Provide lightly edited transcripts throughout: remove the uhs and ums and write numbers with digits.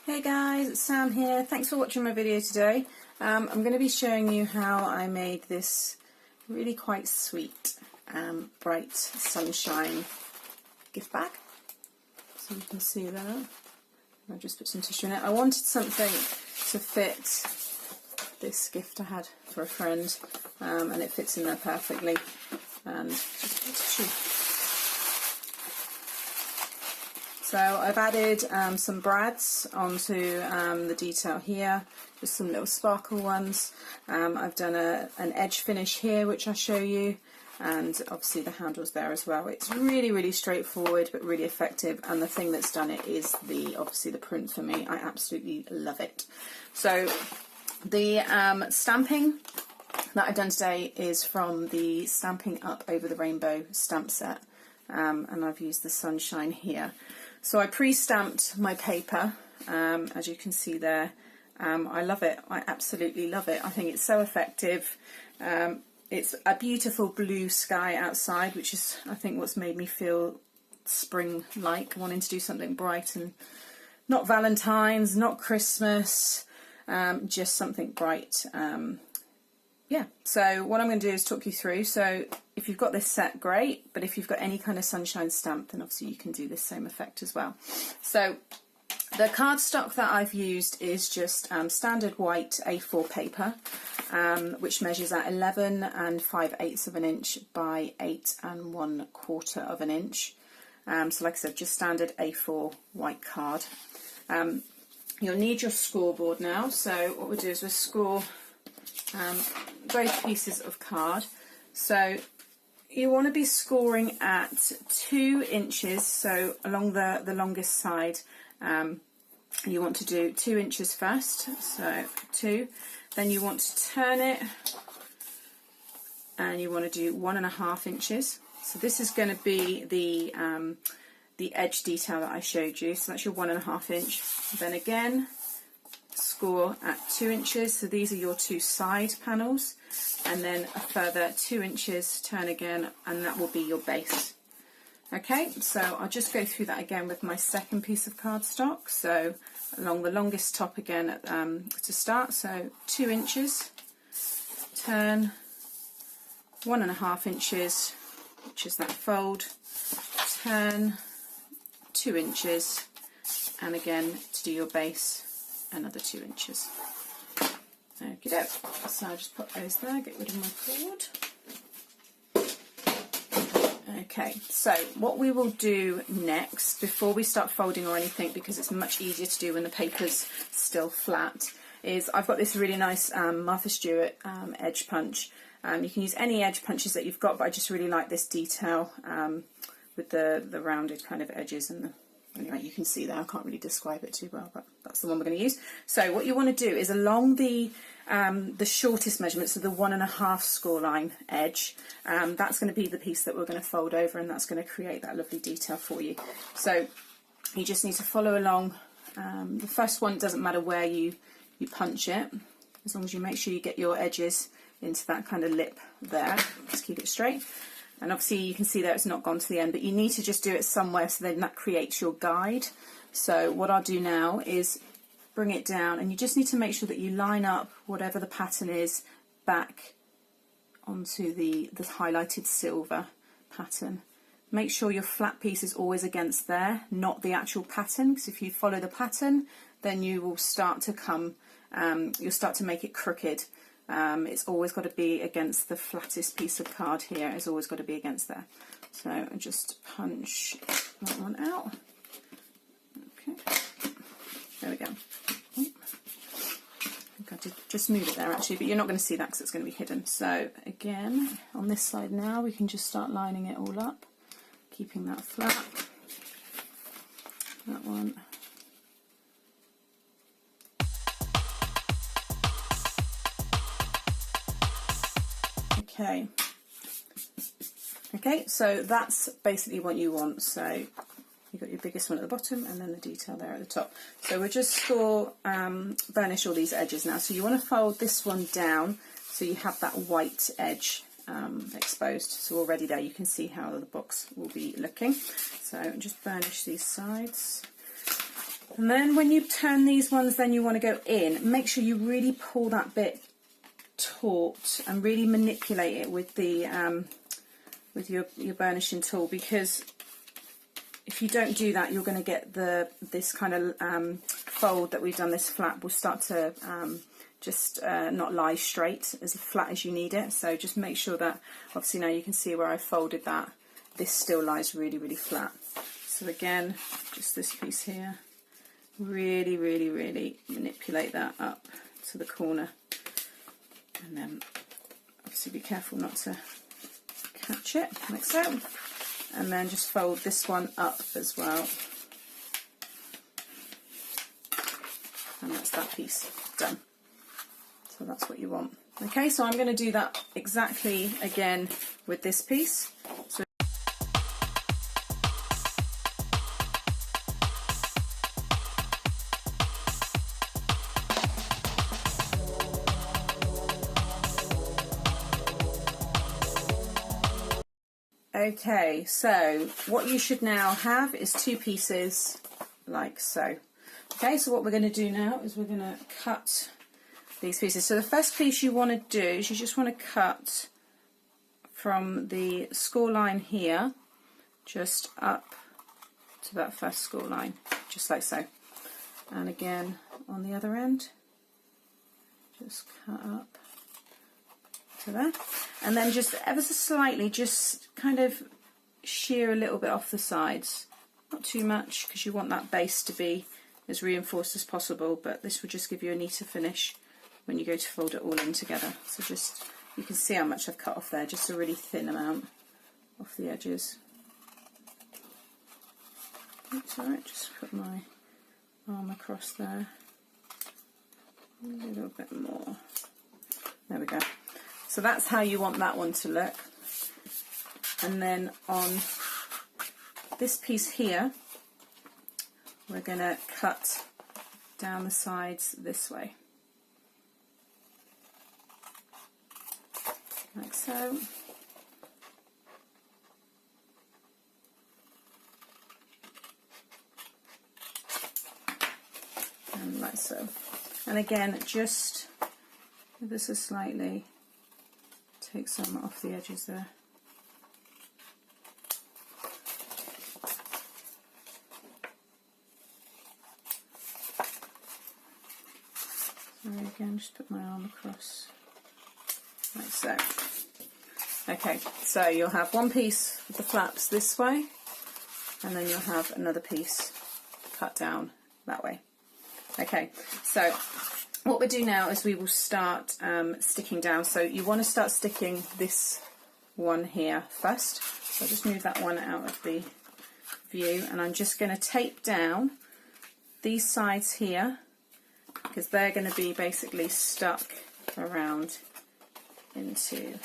Hey guys, it's Sam here. Thanks for watching my video today. I'm going to be showing you how I made this really quite sweet bright sunshine gift bag. So you can see that. I've just put some tissue in it. I wanted something to fit this gift I had for a friend, and it fits in there perfectly. And just tissue. So I've added some brads onto the detail here, just some little sparkle ones. I've done an edge finish here, which I'll show you, and obviously the handles there as well. It's really straightforward but really effective, and the thing that's done it is obviously the print for me. I absolutely love it. So the stamping that I've done today is from the Stampin Up Over the Rainbow stamp set, and I've used the sunshine here. So I pre-stamped my paper, as you can see there. I love it. I absolutely love it. I think it's so effective. It's a beautiful blue sky outside, which is, I think, what's made me feel spring-like, wanting to do something bright, and not Valentine's, not Christmas, just something bright. Yeah, so what I'm going to do is talk you through. So if you've got this set, great, but if you've got any kind of sunshine stamp, then obviously you can do this same effect as well. So the cardstock that I've used is just standard white A4 paper, which measures at 11 5/8 of an inch by 8 1/4 of an inch. So like I said, just standard A4 white card. You'll need your scoreboard now. So what we'll do is we'll score both pieces of card. So you want to be scoring at 2 inches, so along the longest side. You want to do 2 inches first, so 2. Then you want to turn it, and you want to do 1.5 inches. So this is going to be the edge detail that I showed you. So that's your 1.5 inch. Then again, score at 2 inches. So these are your 2 side panels, and then a further 2 inches. Turn again, and that will be your base. Okay, so I'll just go through that again with my second piece of cardstock. So along the longest top again to start, so 2 inches, turn, 1.5 inches, which is that fold, turn, 2 inches, and again to do your base, another 2 inches. Okie doke. So I'll just put those there, get rid of my cord. Okay, so what we will do next, before we start folding or anything, because it's much easier to do when the paper's still flat, is I've got this really nice Martha Stewart edge punch. You can use any edge punches that you've got, but I just really like this detail with the rounded kind of edges, and anyway, you can see there, I can't really describe it too well, but that's the one we're going to use. So what you want to do is along the shortest measurement, so the 1.5 score line edge, that's going to be the piece that we're going to fold over, and that's going to create that lovely detail for you. So you just need to follow along. The first one, doesn't matter where you punch it, as long as you make sure you get your edges into that kind of lip there. Just keep it straight. And obviously you can see that it's not gone to the end, but you need to just do it somewhere, so then that creates your guide. So what I'll do now is bring it down, and you just need to make sure that you line up whatever the pattern is back onto the highlighted silver pattern. Make sure your flat piece is always against there, not the actual pattern, because if you follow the pattern, then you will start to come, you'll start to make it crooked. It's always got to be against the flattest piece of card here. It's always got to be against there. So I just punch that one out. Okay, there we go. I think I did just move it there actually, but you're not going to see that because it's going to be hidden. So again, on this side now, we can just start lining it all up, keeping that flat. That one. Okay, so that's basically what you want. So you've got your biggest one at the bottom, and then the detail there at the top. So we'll just burnish all these edges now. So you want to fold this one down so you have that white edge exposed. So already there you can see how the box will be looking. So just burnish these sides. And then when you turn these ones, then you want to go in, make sure you really pull that bit taut and really manipulate it with the with your burnishing tool, because if you don't do that, you're going to get this kind of fold that we've done. This flap will start to just not lie straight as flat as you need it. So just make sure that, obviously now you can see where I folded that, this still lies really, really flat. So again, just this piece here, really, really, really manipulate that up to the corner, and then obviously be careful not to catch it, like so. And then just fold this one up as well, and that's that piece done. So that's what you want. Okay, so I'm going to do that exactly again with this piece. So okay, so what you should now have is two pieces like so. Okay, so what we're going to do now is we're going to cut these pieces. So the first piece you want to do is you just want to cut from the score line here just up to that first score line, just like so. And again on the other end, just cut up to there, and then just ever so slightly just kind of shear a little bit off the sides, not too much because you want that base to be as reinforced as possible, but this will just give you a neater finish when you go to fold it all in together. So just, you can see how much I've cut off there, just a really thin amount off the edges. That's alright, just put my arm across there, a little bit more, there we go. So that's how you want that one to look. And then on this piece here, we're going to cut down the sides this way, like so. And like so. And again, just ever so slightly take some off the edges there. So again, just put my arm across, like so. Okay, so you'll have one piece with the flaps this way, and then you'll have another piece cut down that way. Okay, so what we'll do now is we will start sticking down. So you want to start sticking this one here first. So I'll just move that one out of the view, and I'm just going to tape down these sides here, because they're going to be basically stuck around into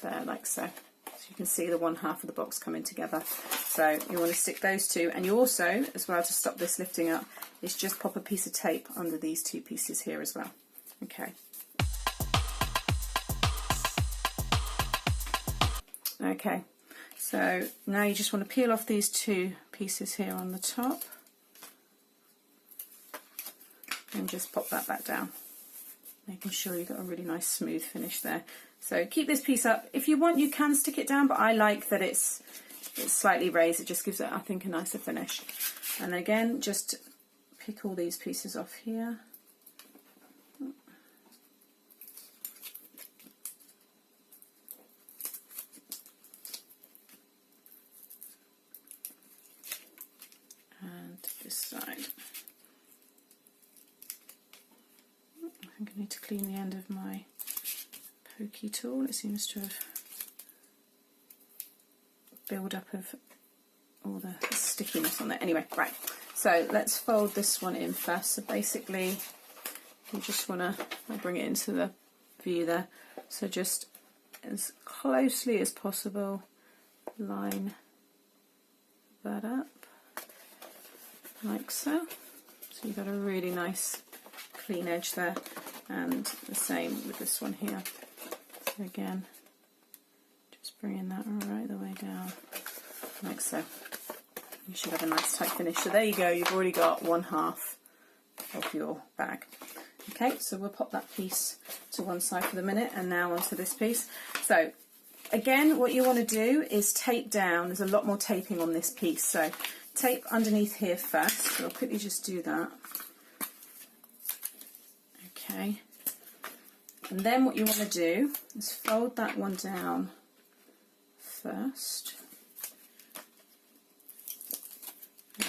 there, like so. So you can see the one half of the box coming together. So you want to stick those two, and you also, as well, to stop this lifting up, is just pop a piece of tape under these two pieces here as well. Okay. Okay, so now you just want to peel off these two pieces here on the top and just pop that back down, making sure you've got a really nice smooth finish there. So keep this piece up. If you want, you can stick it down, but I like that it's slightly raised. It just gives it, I think, a nicer finish. And again, just pick all these pieces off here. And this side. I think I need to clean the end of my pokey tool. It seems to have build up of all the stickiness on there. Anyway, right, so let's fold this one in first. So basically you just want to, I'll bring it into the view there, so just as closely as possible line that up like so. So you've got a really nice clean edge there, and the same with this one here. So again, just bringing that right the way down, like so. you should have a nice tight finish. So there you go, you've already got 1/2 of your bag. Okay, so we'll pop that piece to one side for the minute, and now onto this piece. So again, what you want to do is tape down. There's a lot more taping on this piece, so tape underneath here first. So I'll quickly just do that. Okay, and then what you want to do is fold that one down first,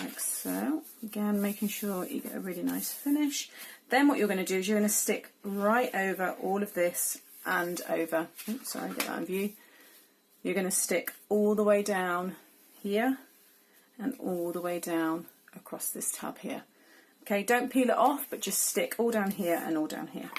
like so. Again, making sure you get a really nice finish. Then what you're going to do is you're going to stick right over all of this and over. Oops, sorry, get that in view. You're going to stick all the way down here and all the way down across this tab here. Okay, don't peel it off, but just stick all down here and all down here.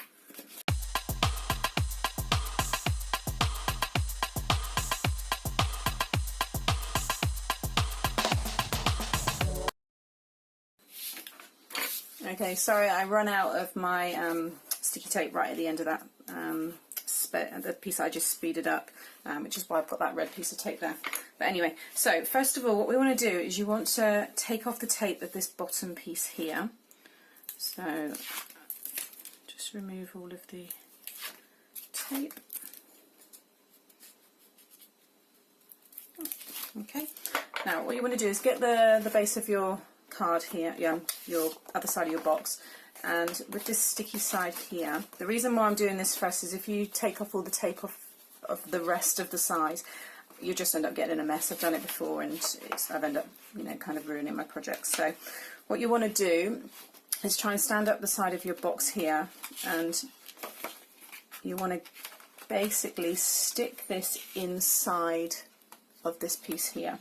Okay, sorry, I run out of my sticky tape right at the end of that the piece I just speeded up, which is why I've got that red piece of tape there. But anyway, so first of all, what we want to do is you want to take off the tape of this bottom piece here. So just remove all of the tape. Okay, now what you want to do is get the base of your card here, your other side of your box, and with this sticky side here, the reason why I'm doing this first is if you take off all the tape off of the rest of the side, you just end up getting in a mess. I've done it before, and I've ended up, you know, kind of ruining my project. So what you want to do is try and stand up the side of your box here, and you want to basically stick this inside of this piece here.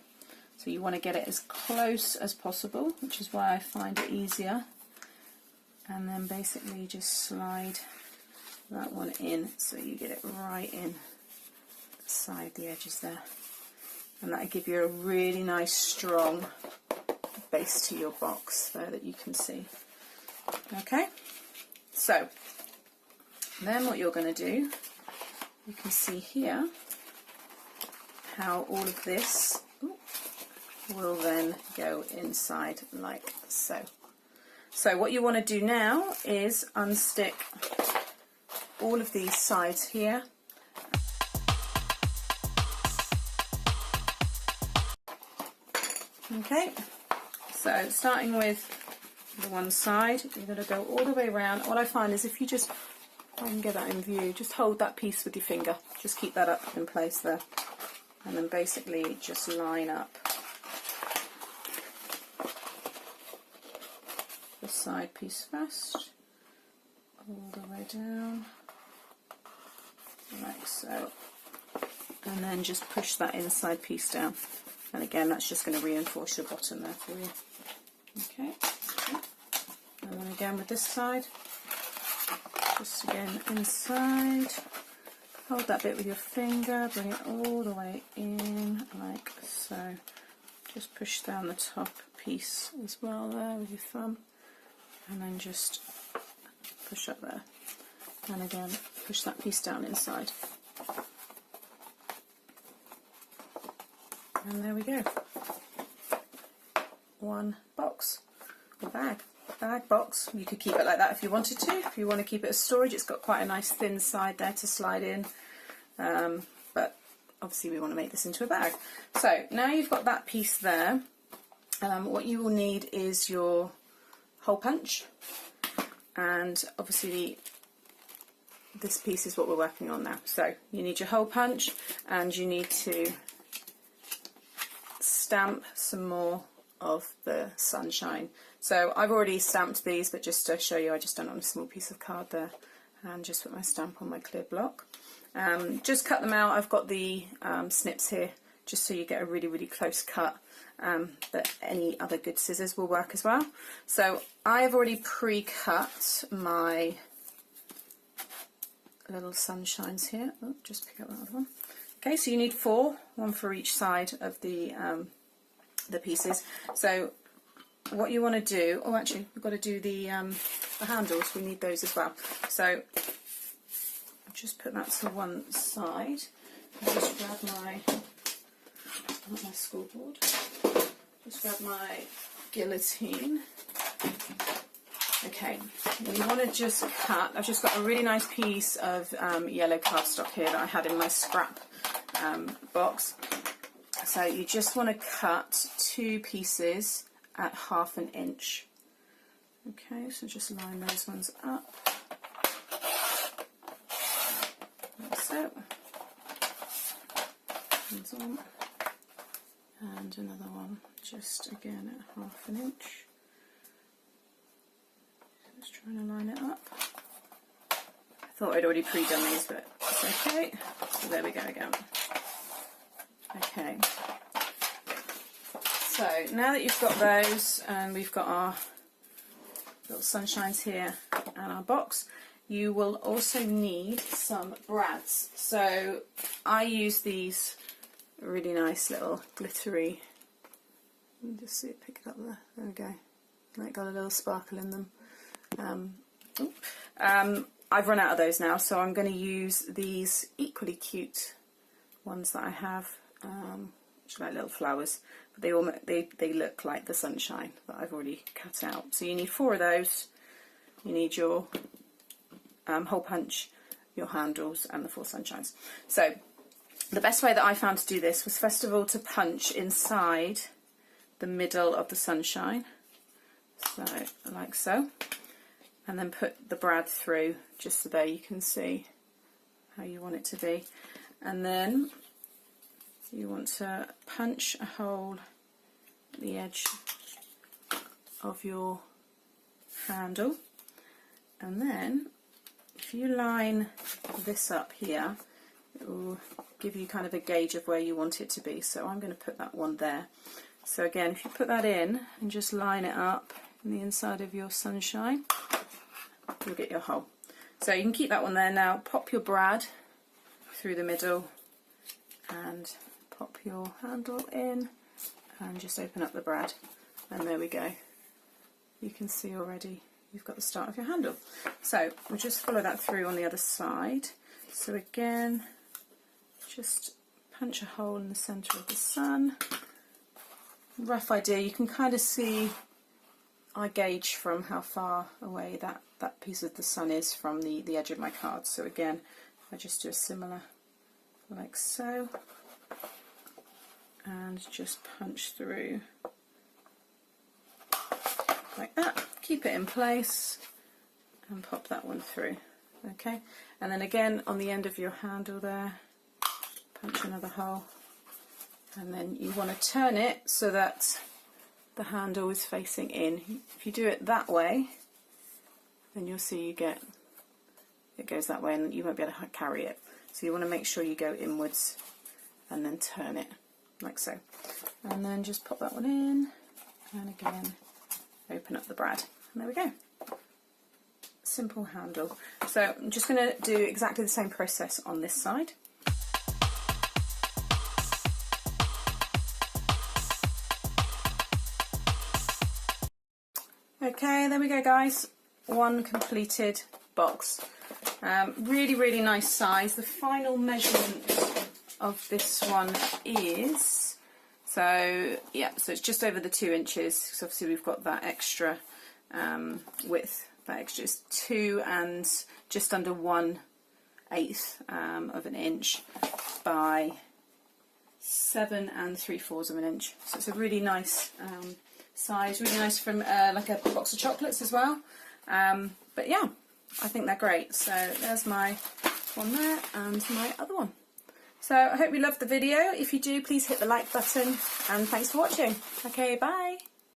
So you want to get it as close as possible, which is why I find it easier. And then basically just slide that one in so you get it right in side the edges there. And that'll give you a really nice strong base to your box there that you can see. Okay, so then what you're going to do, you can see here how all of this will then go inside like so. So what you want to do now is unstick all of these sides here. Okay, so starting with the one side, you're going to go all the way around. What I find is if you just, if I can get that in view, just hold that piece with your finger, just keep that up in place there, and then basically just line up the side piece first, all the way down, like so, and then just push that inside piece down. And again, that's just going to reinforce your bottom there for you. Okay, and then again with this side, just again inside, hold that bit with your finger, bring it all the way in like so. Just push down the top piece as well there with your thumb, and then just push up there, and again push that piece down inside. And there we go. One box, or bag box. You could keep it like that if you wanted to. If you want to keep it as storage, it's got quite a nice thin side there to slide in. But obviously we want to make this into a bag. So now you've got that piece there. What you will need is your hole punch, and obviously this piece is what we're working on now. So you need your hole punch, and you need to stamp some more of the sunshine. So I've already stamped these, but just to show you, I just done it on a small piece of card there, and just put my stamp on my clear block. Just cut them out. I've got the snips here, just so you get a really close cut, but any other good scissors will work as well. So I have already pre-cut my little sunshines here. Oh, just pick up that other one. Okay, so you need 4, one for each side of the pieces. So what you want to do, oh actually we've got to do the handles, we need those as well. So I'll just put that to one side. I'll just grab my scoreboard. Just grab my guillotine. Okay, we want to just cut. I've just got a really nice piece of yellow cardstock here that I had in my scrap box. So you just want to cut 2 pieces at 1/2 inch. Okay, so just line those ones up. Like so. And another one, just again at 1/2 inch. Just trying to line it up. I thought I'd already pre-done these, but it's okay. So there we go again. Okay. So now that you've got those, and we've got our little sunshines here and our box, you will also need some brads. So I use these really nice little glittery, you can just see it, pick it up there, there we go, like got a little sparkle in them. I've run out of those now, so I'm going to use these equally cute ones that I have, which are like little flowers, but they look like the sunshine that I've already cut out. So you need 4 of those. You need your hole punch, your handles, and the 4 sunshines. So the best way that I found to do this was first of all to punch inside the middle of the sunshine, so like so, and then put the brad through just so there you can see how you want it to be. And then you want to punch a hole at the edge of your handle, and then if you line this up here, it will give you kind of a gauge of where you want it to be. So I'm going to put that one there. So again, if you put that in and just line it up in the inside of your sunshine, you'll get your hole. So you can keep that one there. Now pop your brad through the middle and pop your handle in and just open up the brad, and there we go. You can see already you've got the start of your handle. So we'll just follow that through on the other side. So again, just punch a hole in the centre of the sun. Rough idea, you can kind of see, I gauge from how far away that piece of the sun is from the edge of my card. So again, I just do a similar like so, and just punch through like that. Keep it in place and pop that one through. Okay, and then again on the end of your handle there, punch another hole, and then you want to turn it so that the handle is facing in. If you do it that way, then you'll see it goes that way and you won't be able to carry it. So you want to make sure you go inwards and then turn it like so. And then just pop that one in, and again open up the brad, and there we go. Simple handle. So I'm just going to do exactly the same process on this side. Okay, there we go guys, one completed box. Really nice size. The final measurement of this one is, so yeah, so it's just over the 2 inches, because obviously we've got that extra width. That extra is 2 and just under 1/8 of an inch by 7 3/4 of an inch. So it's a really nice size, really nice from like a box of chocolates as well. But yeah, I think they're great. So there's my one there and my other one. So I hope you loved the video. If you do, please hit the like button, and thanks for watching. Okay, bye.